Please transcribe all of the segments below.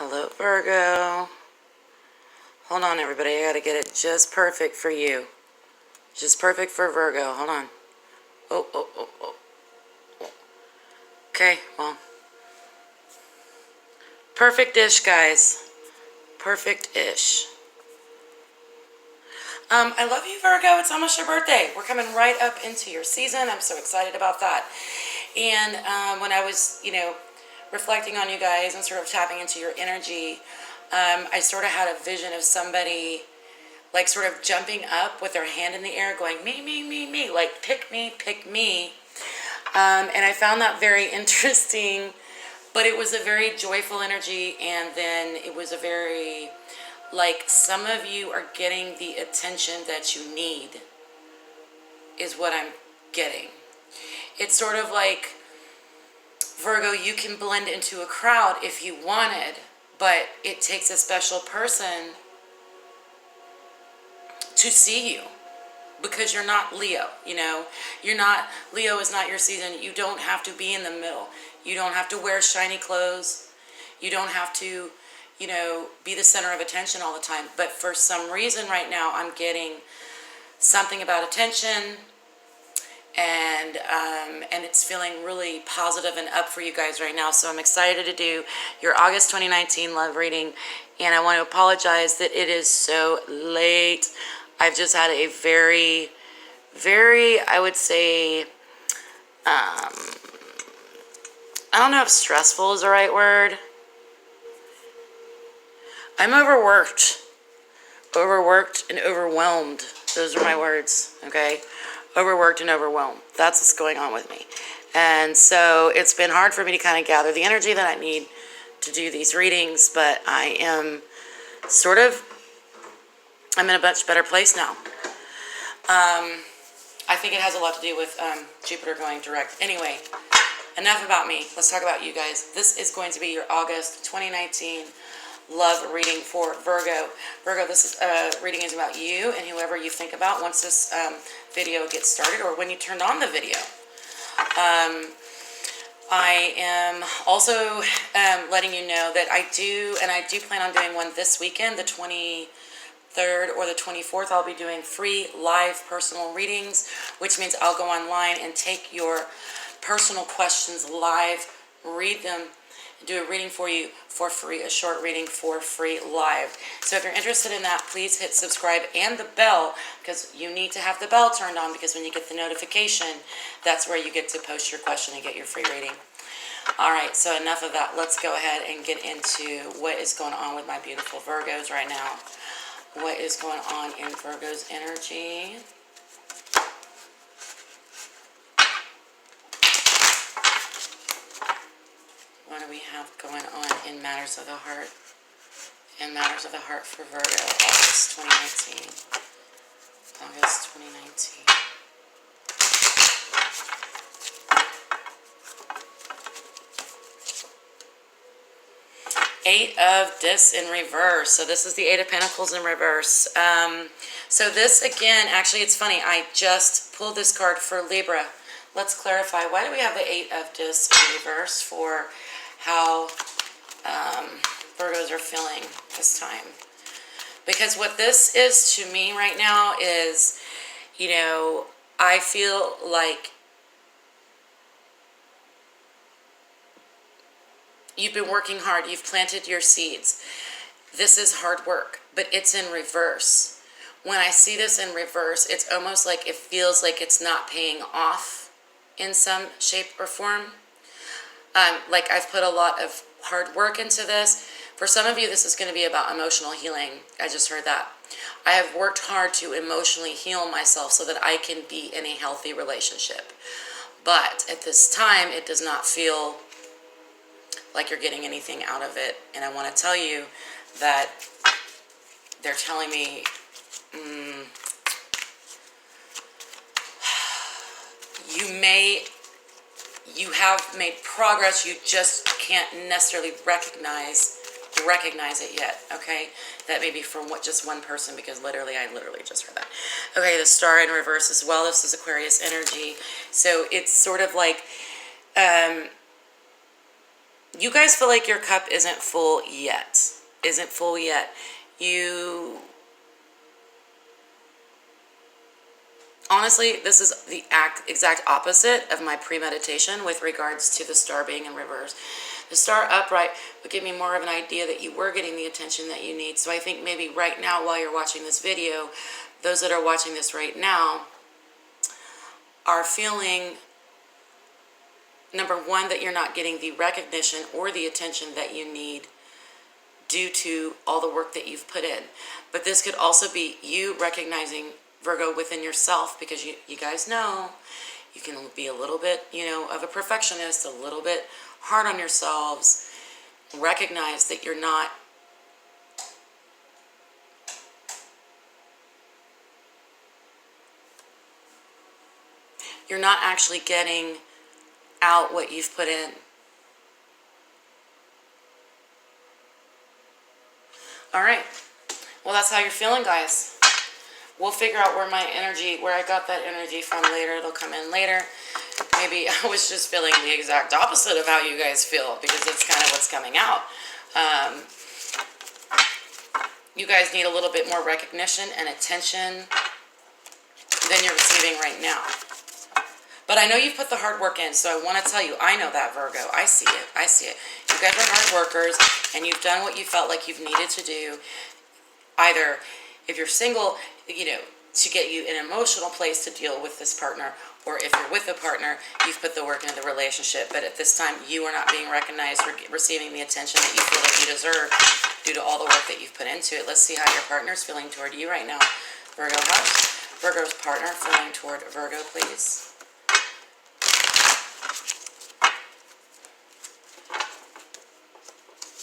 Hello, Virgo. Hold on, everybody. I gotta get it just perfect for you. Just perfect for Virgo. Hold on. Oh. Okay, well. Perfect-ish, guys. Perfect-ish. I love you, Virgo. It's almost your birthday. We're coming right up into your season. I'm so excited about that. And when I was, reflecting on you guys and sort of tapping into your energy, I sort of had a vision of somebody like sort of jumping up with their hand in the air going, me, like pick me. And I found that very interesting, but it was a very joyful energy. And then it was a very, like, some of you are getting the attention that you need is what I'm getting. It's sort of like, Virgo, you can blend into a crowd if you wanted, but it takes a special person to see you because you're not Leo, Leo is not your season. You don't have to be in the middle. You don't have to wear shiny clothes. You don't have to, be the center of attention all the time. But for some reason right now, I'm getting something about attention, and it's feeling really positive and up for you guys right now. So I'm excited to do your August 2019 love reading, and I want to apologize that it is so late. I've just had a very, I would say, I don't know if stressful is the right word. I'm overworked and overwhelmed. Those are my words, okay? Overworked and overwhelmed. That's what's going on with me. And so it's been hard for me to kind of gather the energy that I need to do these readings, but I am I'm in a much better place now. I think it has a lot to do with Jupiter going direct. Anyway, enough about me. Let's talk about you guys. This is going to be your August 2019 love reading for Virgo. Virgo, this reading is about you and whoever you think about once this video gets started or when you turned on the video. I am also letting you know that I do plan on doing one this weekend, the 23rd or the 24th. I'll be doing free live personal readings, which means I'll go online and take your personal questions live, read them, do a reading for you for free, a short reading for free live. So if you're interested in that, please hit subscribe and the bell, because you need to have the bell turned on, because when you get the notification, that's where you get to post your question and get your free reading. All right, so enough of that. Let's go ahead and get into what is going on with my beautiful Virgos right now. What is going on in Virgo's energy? What do we have going on in matters of the heart? In matters of the heart for Virgo, August 2019. August 2019. Eight of Discs in reverse. So this is the Eight of Pentacles in reverse. So this, again, actually, it's funny. I just pulled this card for Libra. Let's clarify. Why do we have the Eight of Discs in reverse for how Virgos are feeling this time? Because what this is to me right now is, I feel like you've been working hard. You've planted your seeds. This is hard work, but it's in reverse. When I see this in reverse, it's almost like it feels like it's not paying off in some shape or form. Like I've put a lot of hard work into this. For some of you, this is going to be about emotional healing. I just heard that. I have worked hard to emotionally heal myself so that I can be in a healthy relationship. But at this time, it does not feel like you're getting anything out of it. And I want to tell you that they're telling me, you have made progress, you just can't necessarily recognize it yet, okay? That may be from just one person, because I literally just heard that. Okay, the Star in reverse as well. This is Aquarius energy. So it's sort of like, You guys feel like your cup isn't full yet. Isn't full yet. Honestly, this is the exact opposite of my premeditation with regards to the star being in reverse. The star upright would give me more of an idea that you were getting the attention that you need. So I think maybe right now while you're watching this video, those that are watching this right now are feeling, number one, that you're not getting the recognition or the attention that you need due to all the work that you've put in. But this could also be you recognizing, Virgo, within yourself, because you guys know you can be a little bit, of a perfectionist, a little bit hard on yourselves. Recognize that you're not actually getting out what you've put in. All right. Well, that's how you're feeling, guys. We'll figure out where I got that energy from later. It'll come in later. Maybe I was just feeling the exact opposite of how you guys feel, because it's kind of what's coming out. You guys need a little bit more recognition and attention than you're receiving right now. But I know you've put the hard work in, so I want to tell you, I know that, Virgo. I see it. I see it. You guys are hard workers, and you've done what you felt like you've needed to do. Either if you're single, to get you in an emotional place to deal with this partner, or if you're with a partner, you've put the work into the relationship. But at this time, you are not being recognized or receiving the attention that you feel like you deserve due to all the work that you've put into it. Let's see how your partner's feeling toward you right now. Virgo, how's Virgo's partner feeling toward Virgo, please?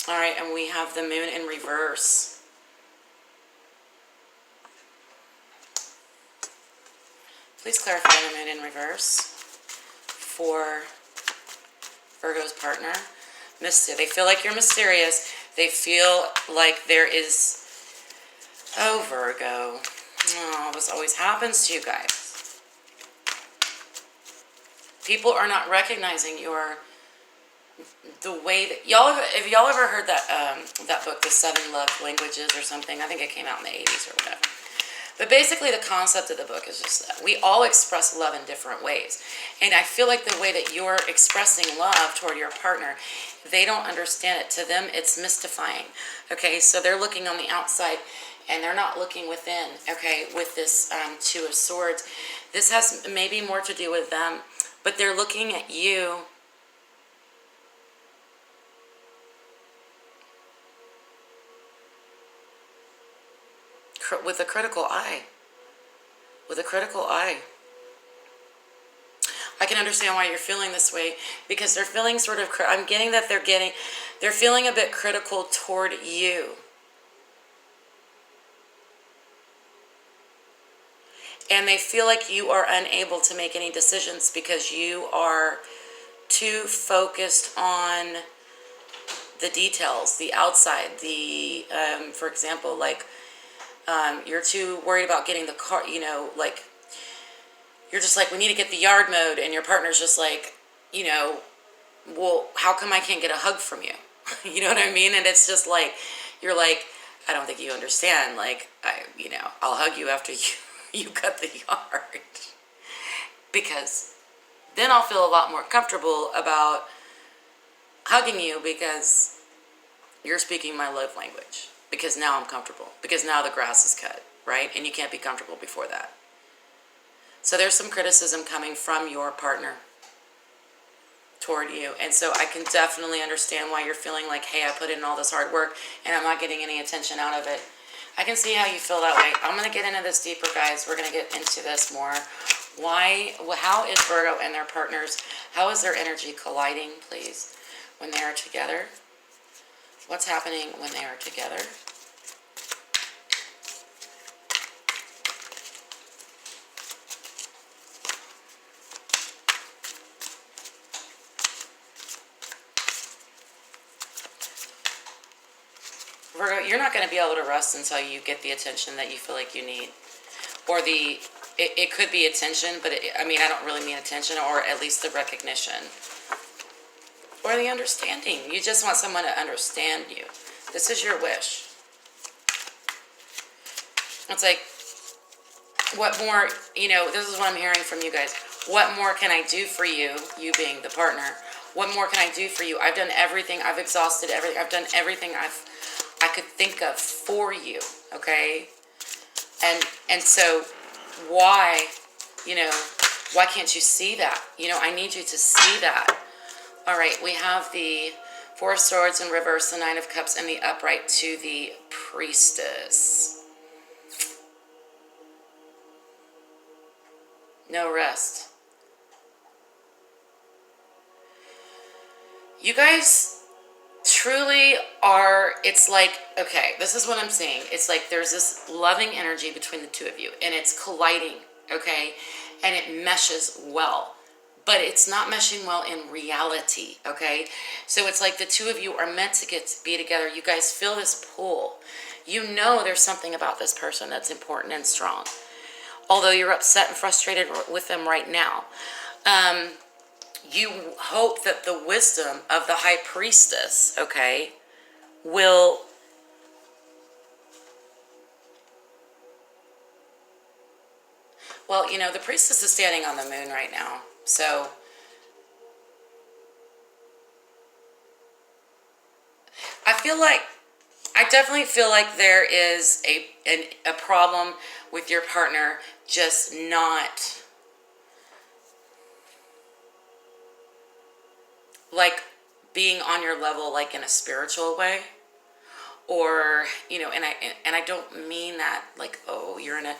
All right, and we have the moon in reverse. Please clarify the moon in reverse for Virgo's partner. They feel like you're mysterious. They feel like there is... Oh, Virgo. Oh, this always happens to you guys. People are not recognizing the way that if y'all ever heard that book, The 7 Love Languages or something. I think it came out in the 80s or whatever. But basically the concept of the book is just that we all express love in different ways. And I feel like the way that you're expressing love toward your partner, they don't understand it. To them, it's mystifying. Okay, so they're looking on the outside and they're not looking within. Okay, with this Two of Swords. This has maybe more to do with them, but they're looking at you with a critical eye. With a critical eye. I can understand why you're feeling this way, because they're feeling sort of, I'm getting that they're feeling a bit critical toward you. And they feel like you are unable to make any decisions because you are too focused on the details, the outside, for example, like, you're too worried about getting the car, like, you're just like, we need to get the yard mowed, and your partner's just like, well, how come I can't get a hug from you? You know what I mean? And it's just like, you're like, I don't think you understand, like, I'll hug you after you cut the yard. Because then I'll feel a lot more comfortable about hugging you, because you're speaking my love language. Because now I'm comfortable. Because now the grass is cut, right? And you can't be comfortable before that. So there's some criticism coming from your partner toward you. And so I can definitely understand why you're feeling like, hey, I put in all this hard work and I'm not getting any attention out of it. I can see how you feel that way. I'm going to get into this deeper, guys. We're going to get into this more. How is Virgo and their partners, how is their energy colliding, please, when they are together? What's happening when they are together? Virgo, you're not going to be able to rest until you get the attention that you feel like you need. Or it could be attention, but I don't really mean attention, or at least the recognition. or the understanding. You just want someone to understand you. This is your wish. It's like, what more, this is what I'm hearing from you guys. What more can I do for you, you being the partner? What more can I do for you? I've done everything. I've exhausted everything. I've done everything I could think of for you, okay? And so why, why can't you see that? I need you to see that. All right, we have the Four of Swords in reverse, the Nine of Cups, and the upright to the Priestess. No rest. You guys truly are, it's like, okay, this is what I'm seeing. It's like there's this loving energy between the two of you, and it's colliding, okay? And it meshes well. But it's not meshing well in reality, okay? So it's like the two of you are meant to be together. You guys feel this pull. You know there's something about this person that's important and strong. Although you're upset and frustrated with them right now. You hope that the wisdom of the High Priestess, okay, will... Well, the Priestess is standing on the moon right now. So, I definitely feel like there is a problem with your partner just not, like, being on your level, like, in a spiritual way. Or, and I don't mean that like, oh, you're in a,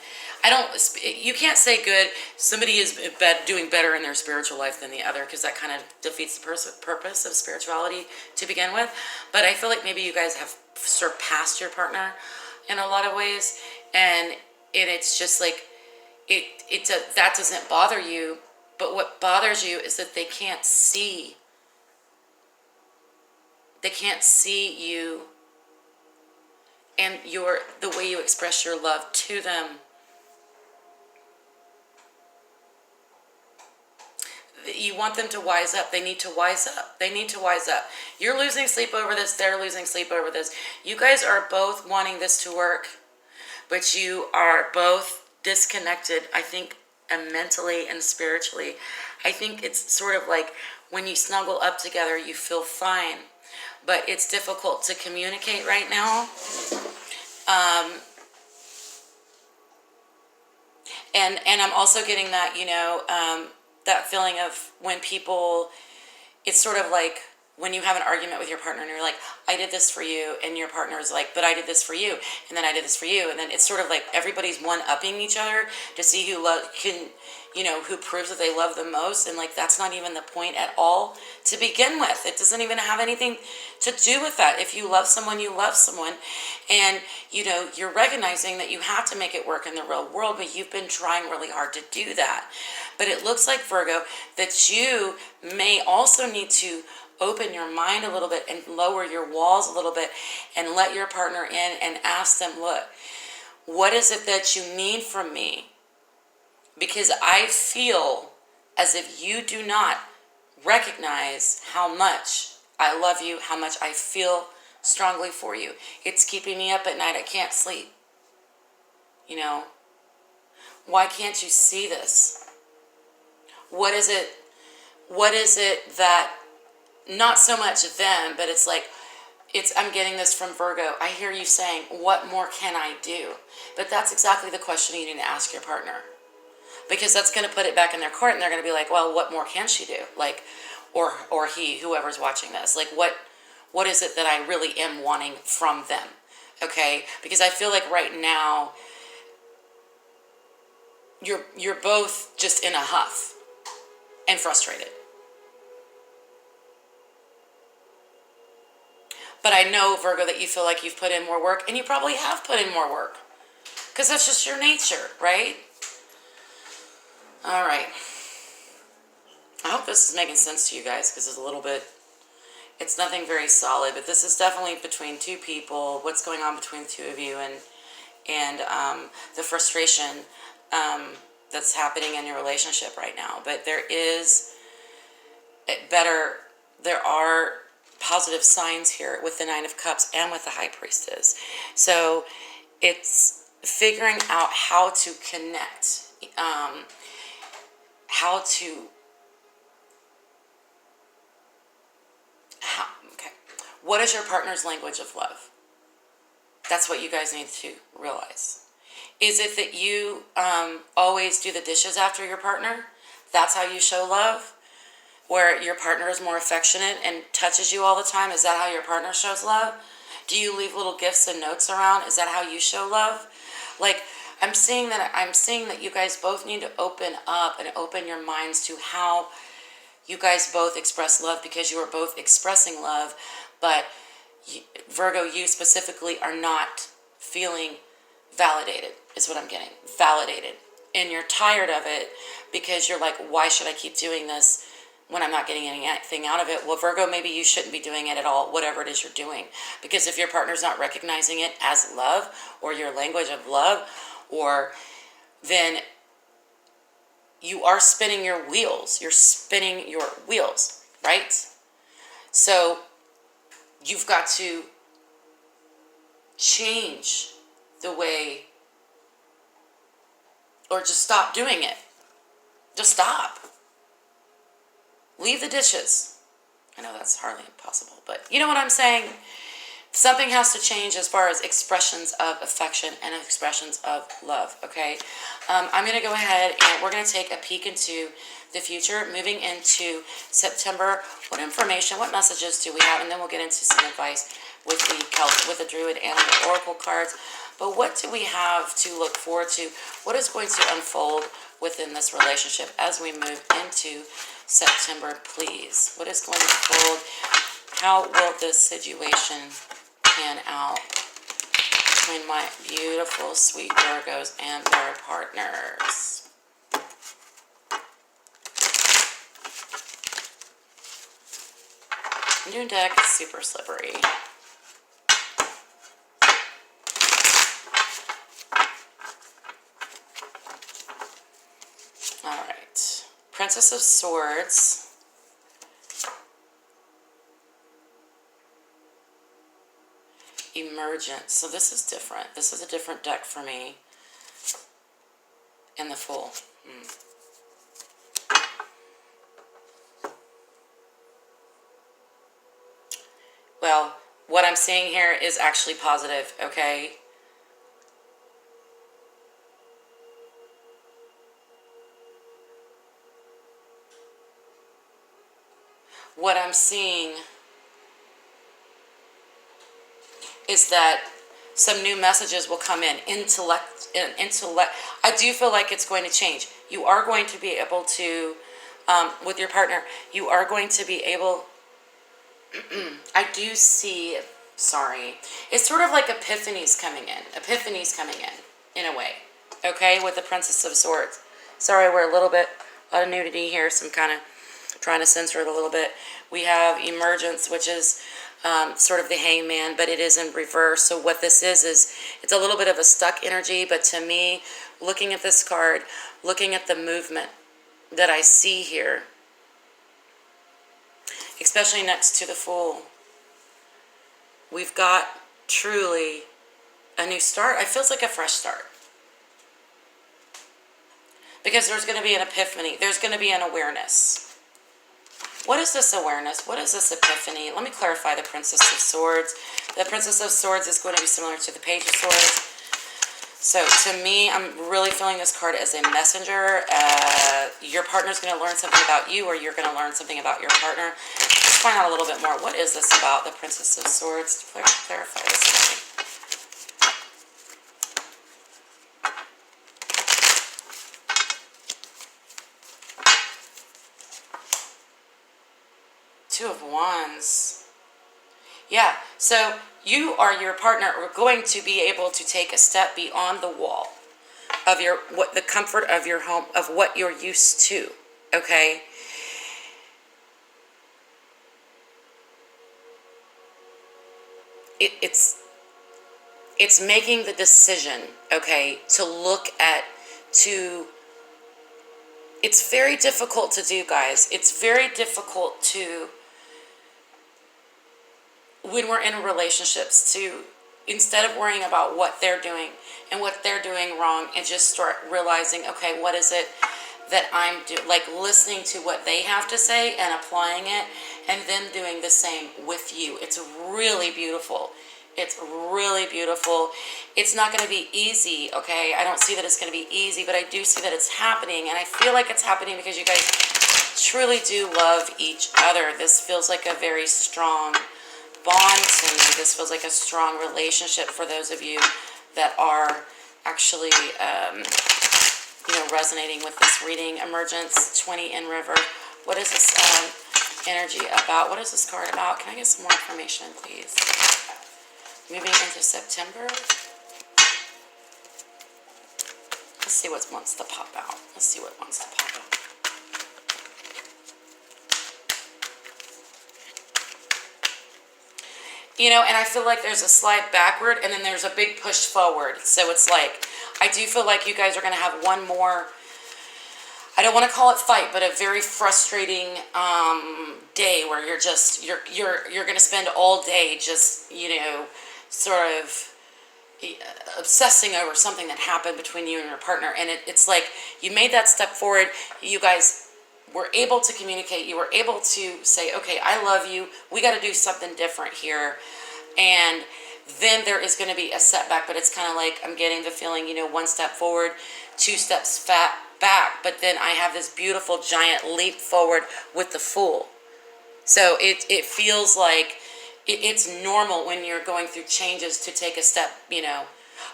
you can't say good, somebody is doing better in their spiritual life than the other, because that kind of defeats the purpose of spirituality to begin with. But I feel like maybe you guys have surpassed your partner in a lot of ways, and it's just like, that doesn't bother you, but what bothers you is that they can't see you and the way you express your love to them. You want them to wise up. They need to wise up. They need to wise up. You're losing sleep over this. They're losing sleep over this. You guys are both wanting this to work, but you are both disconnected, I think, mentally and spiritually. I think it's sort of like when you snuggle up together, you feel fine, but it's difficult to communicate right now. And I'm also getting that, that feeling of when people, it's sort of like when you have an argument with your partner and you're like, I did this for you, and your partner is like, but I did this for you, and then I did this for you, and then it's sort of like everybody's one-upping each other to see who who proves that they love the most, and like that's not even the point at all to begin with. It doesn't even have anything to do with that. If you love someone, you love someone, and you're recognizing that you have to make it work in the real world, but you've been trying really hard to do that. But it looks like, Virgo, that you may also need to open your mind a little bit and lower your walls a little bit and let your partner in and ask them, look, what is it that you need from me? Because I feel as if you do not recognize how much I love you, how much I feel strongly for you. It's keeping me up at night. I can't sleep. Why can't you see this? What is it that, not so much them, but it's like, I'm getting this from Virgo. I hear you saying, what more can I do? But that's exactly the question you need to ask your partner. Because that's going to put it back in their court, and they're going to be like, well, what more can she do? Like, or he, whoever's watching this, like, what is it that I really am wanting from them? Okay? Because I feel like right now, you're both just in a huff and frustrated. But I know, Virgo, that you feel like you've put in more work, and you probably have put in more work, because that's just your nature, right? All right. I hope this is making sense to you guys, because it's nothing very solid, but this is definitely between two people, what's going on between the two of you, and the frustration that's happening in your relationship right now. But there is a better there are positive signs here with the Nine of Cups and with the High Priestess. So it's figuring out how to connect, okay. What is your partner's language of love? That's what you guys need to realize. Is it that you always do the dishes after your partner? That's how you show love? Where your partner is more affectionate and touches you all the time? Is that how your partner shows love? Do you leave little gifts and notes around? Is that how you show love? Like, I'm seeing that you guys both need to open up and open your minds to how you guys both express love, because you are both expressing love, but Virgo, you specifically are not feeling validated, is what I'm getting. Validated. And you're tired of it because you're like, why should I keep doing this when I'm not getting anything out of it? Well, Virgo, maybe you shouldn't be doing it at all, whatever it is you're doing. Because if your partner's not recognizing it as love or your language of love, or then you are spinning your wheels. You're spinning your wheels, right? So you've got to change the way, or just stop doing it. Just stop. Leave the dishes. I know that's hardly impossible, but you know what I'm saying? Something has to change as far as expressions of affection and expressions of love, okay? I'm going to go ahead and we're going to take a peek into the future, moving into September. What information, what messages do we have? And then we'll get into some advice with the Druid and the Oracle cards. But what do we have to look forward to? What is going to unfold within this relationship as we move into September, please? What is going to unfold? How will this situation pan out between my beautiful, sweet Virgos and their partners? New deck is super slippery. Alright. Princess of Swords. Emergence. So this is different. This is a different deck for me. And the Fool. Well, what I'm seeing here is actually positive, okay? What I'm seeing is that some new messages will come in. Intellect. I do feel like it's going to change. You are going to be able to, with your partner, you are going to be able, I do see, sorry, it's sort of like epiphanies coming in a way, okay, with the Princess of Swords. Sorry, we're a lot of nudity here, so I'm kind of trying to censor it a little bit. We have Emergence, which is sort of the Hangman, but it is in reverse. So what this is it's a little bit of a stuck energy, but to me, looking at this card, looking at the movement that I see here, especially next to the Fool, we've got truly a new start. It feels like a fresh start. Because there's going to be an epiphany. There's going to be an awareness. What is this awareness? What is this epiphany? Let me clarify the Princess of Swords. The Princess of Swords is going to be similar to the Page of Swords. So to me, I'm really feeling this card as a messenger. Your partner's going to learn something about you, or you're going to learn something about your partner. Let's find out a little bit more. What is this about the Princess of Swords? Clarify this for me. Two of Wands. Yeah, so you or your partner are going to be able to take a step beyond the wall of the comfort of your home, of what you're used to, okay? It's making the decision, okay, it's very difficult to do, guys. It's very difficult to when we're in relationships, to instead of worrying about what they're doing and what they're doing wrong, and just start realizing, okay, what is it that I'm doing, like listening to what they have to say and applying it, and them doing the same with you. It's really beautiful. It's really beautiful. It's not going to be easy, okay? I don't see that it's going to be easy, but I do see that it's happening, and I feel like it's happening because you guys truly do love each other. This feels like a very strong bond to me. This feels like a strong relationship for those of you that are actually, resonating with this reading. Emergence, 20 in River. What is this energy about? What is this card about? Can I get some more information, please? Moving into September. Let's see what wants to pop out. Let's see what wants to pop out. And I feel like there's a slide backward and then there's a big push forward. So it's like, I do feel like you guys are going to have one more, I don't want to call it fight, but a very frustrating day where you're just, you're going to spend all day just, sort of obsessing over something that happened between you and your partner. And it's like, you made that step forward. You guys were able to communicate. You were able to say, okay, I love you. We got to do something different here. And then there is going to be a setback, but it's kind of like, I'm getting the feeling, one step forward, two steps back, but then I have this beautiful giant leap forward with the Fool. So it feels like it's normal when you're going through changes to take a step,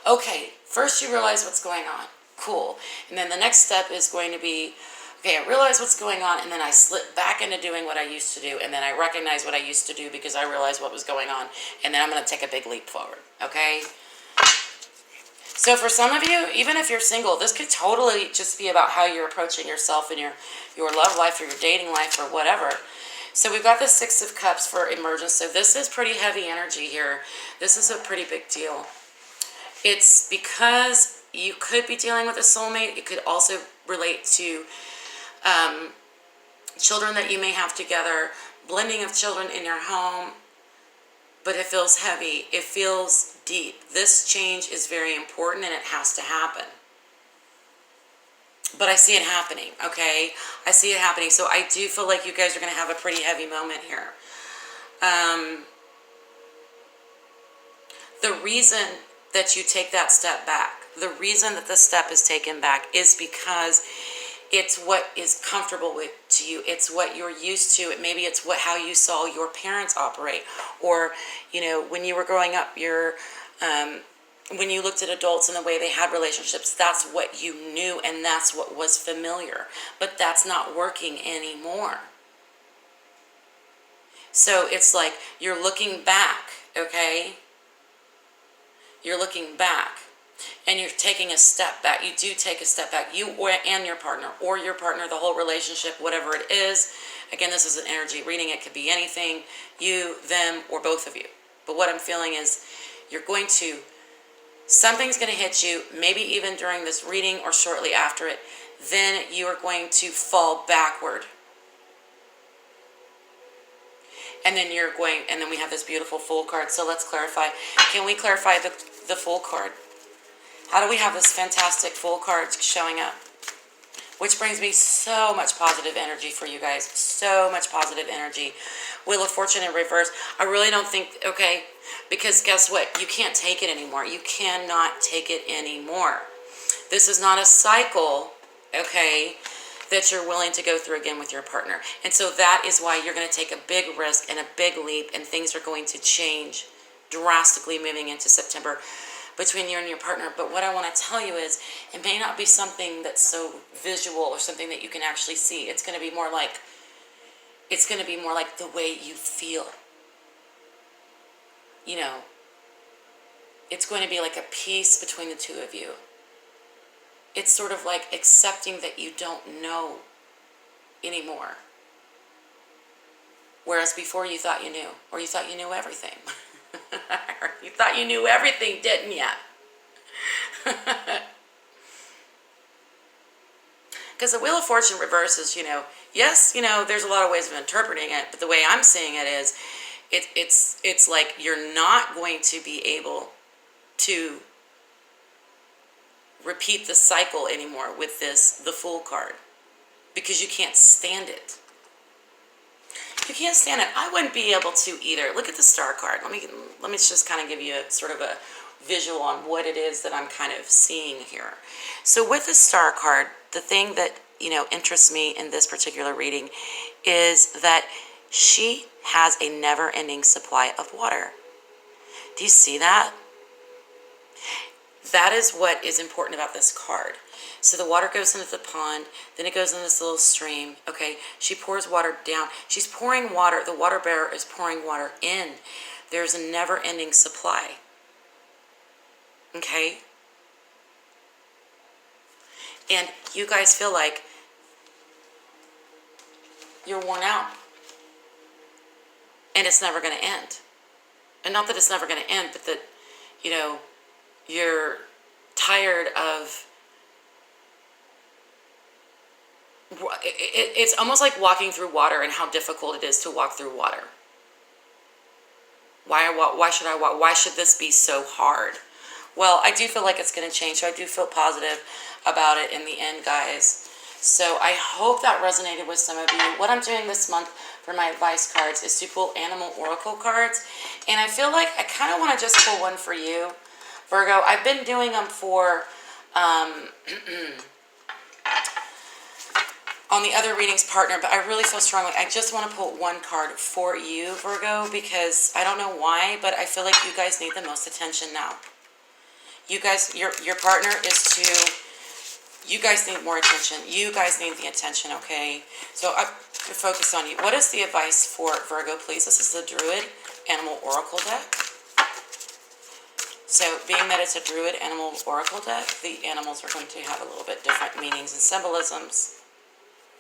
okay, first you realize what's going on. Cool. And then the next step is going to be, okay, I realize what's going on, and then I slip back into doing what I used to do, and then I recognize what I used to do because I realized what was going on, and then I'm going to take a big leap forward, okay? So for some of you, even if you're single, this could totally just be about how you're approaching yourself and your love life or your dating life or whatever. So we've got the Six of Cups for emergence. So this is pretty heavy energy here. This is a pretty big deal. It's because you could be dealing with a soulmate. It could also relate to children that you may have together, blending of children in your home, but it feels heavy. It feels deep. This change is very important and it has to happen. But I see it happening, okay? I see it happening. So I do feel like you guys are going to have a pretty heavy moment here. The reason that you take that step back, the reason that the step is taken back is because it's what is comfortable to you. It's what you're used to. Maybe it's how you saw your parents operate. Or, when you were growing up, when you looked at adults and the way they had relationships, that's what you knew and that's what was familiar. But that's not working anymore. So it's like you're looking back, okay? You're looking back and you're taking a step back. You do take a step back, you and your partner, or your partner, the whole relationship, whatever it is. Again, this is an energy reading. It could be anything, you, them, or both of you. But what I'm feeling is something's going to hit you, maybe even during this reading or shortly after it. Then you are going to fall backward. And then we have this beautiful Fool card. So let's clarify. Can we clarify the Fool card? How do we have this fantastic Fool card showing up? Which brings me so much positive energy for you guys. So much positive energy. Wheel of Fortune in reverse. I really don't think, okay, because guess what? You can't take it anymore. You cannot take it anymore. This is not a cycle, okay, that you're willing to go through again with your partner. And so that is why you're going to take a big risk and a big leap, and things are going to change drastically moving into September between you and your partner. But what I want to tell you is, it may not be something that's so visual or something that you can actually see. It's going to be more like the way you feel. It's going to be like a peace between the two of you. It's sort of like accepting that you don't know anymore. Whereas before you thought you knew, or you thought you knew everything. You thought you knew everything, didn't you? Because the Wheel of Fortune reverses, yes, there's a lot of ways of interpreting it, but the way I'm seeing it is, It's like you're not going to be able to repeat the cycle anymore with the Fool card, because you can't stand it. You can't stand it. I wouldn't be able to either. Look at the Star card. Let me just kind of give you a sort of a visual on what it is that I'm kind of seeing here. So with the Star card, the thing that, interests me in this particular reading is that she has a never-ending supply of water. Do you see that? That is what is important about this card. So the water goes into the pond, then it goes in this little stream, okay? She pours water down. She's pouring water. The water bearer is pouring water in. There's a never-ending supply, okay? And you guys feel like you're worn out. And it's never going to end. And not that it's never going to end, but that, you're tired of... It's almost like walking through water and how difficult it is to walk through water. Why should I walk? Why should this be so hard? Well, I do feel like it's going to change, so I do feel positive about it in the end, guys. So I hope that resonated with some of you. What I'm doing this month for my advice cards is to pull animal oracle cards. And I feel like I kind of want to just pull one for you, Virgo. I've been doing them for... on the other readings partner, but I really feel strongly I just want to pull one card for you, Virgo, because I don't know why, but I feel like you guys need the most attention now. You guys, your partner is you guys need more attention. You guys need the attention, okay? So I focus on you. What is the advice for Virgo, please? This is the Druid Animal Oracle deck. So being that it's a Druid Animal Oracle deck, the animals are going to have a little bit different meanings and symbolisms.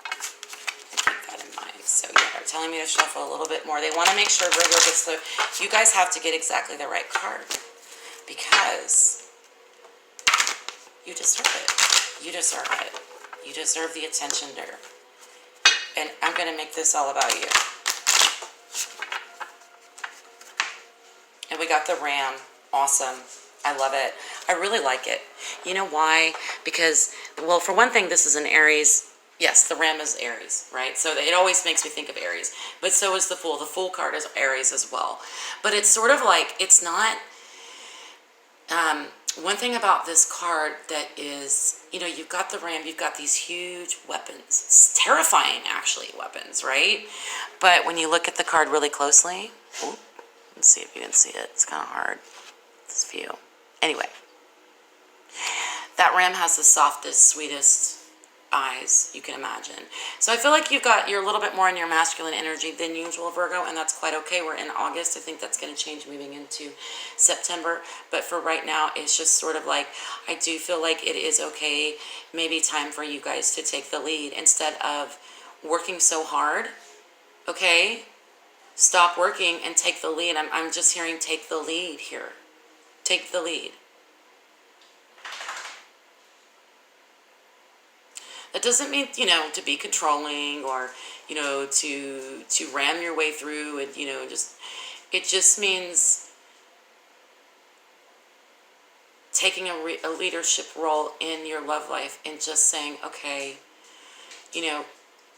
Keep that in mind. So yeah, they're telling me to shuffle a little bit more. They want to make sure Virgo gets the... You guys have to get exactly the right card, because you deserve it. You deserve it. You deserve the attention, dear. And I'm going to make this all about you. And we got the Ram. Awesome. I love it. I really like it. You know why? Because, well, for one thing, this is an Aries. Yes, the Ram is Aries, right? So it always makes me think of Aries. But so is the Fool. The Fool card is Aries as well. But it's sort of like, it's not... one thing about this card that is, you've got the Ram, you've got these huge weapons. It's terrifying, actually, weapons, right? But when you look at the card really closely, let's see if you can see it. It's kind of hard, this view. Anyway, that Ram has the softest, sweetest eyes you can imagine. So I feel like you're a little bit more in your masculine energy than usual, Virgo, and that's quite okay. We're in August. I think that's going to change moving into September, but for right now, it's just sort of like, I do feel like it is okay, maybe time for you guys to take the lead instead of working so hard, okay? Stop working and take the lead. I'm just hearing take the lead here. Take the lead. That doesn't mean, to be controlling or, to ram your way through and, it just means taking a leadership role in your love life and just saying, okay,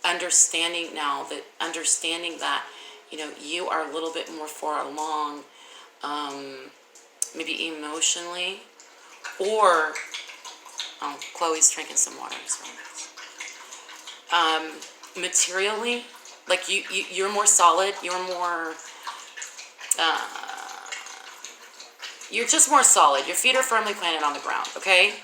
understanding that, you are a little bit more far along, maybe emotionally, or, Chloe's drinking some water as well. Materially, like you're more solid, you're just more solid. Your feet are firmly planted on the ground, okay?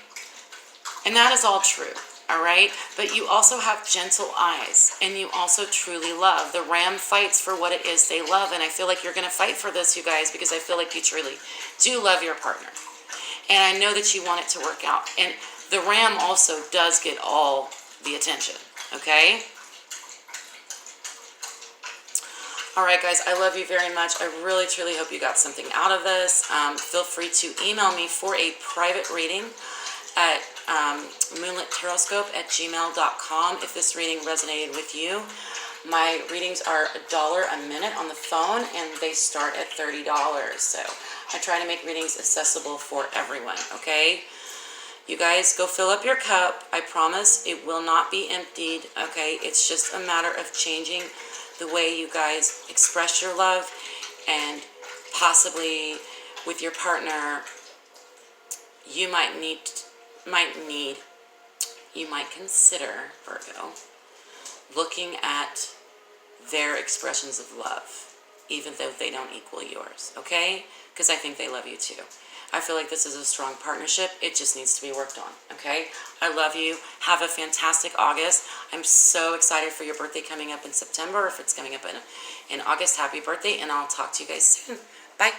And that is all true, all right? But you also have gentle eyes, and you also truly love. The Ram fights for what it is they love, and I feel like you're going to fight for this, you guys, because I feel like you truly do love your partner. And I know that you want it to work out. And the Ram also does get all the attention, okay? All right, guys, I love you very much. I really, truly hope you got something out of this. Feel free to email me for a private reading at moonlitaroscope@gmail.com if this reading resonated with you. My readings are $1 a minute on the phone, and they start at $30. So I try to make readings accessible for everyone, okay? You guys go fill up your cup. I promise it will not be emptied, okay? It's just a matter of changing the way you guys express your love, and possibly with your partner, you might consider, Virgo, looking at their expressions of love, even though they don't equal yours, okay? Because I think they love you too. I feel like this is a strong partnership. It just needs to be worked on, okay? I love you. Have a fantastic August. I'm so excited for your birthday coming up in September. If it's coming up in August, happy birthday, and I'll talk to you guys soon. Bye.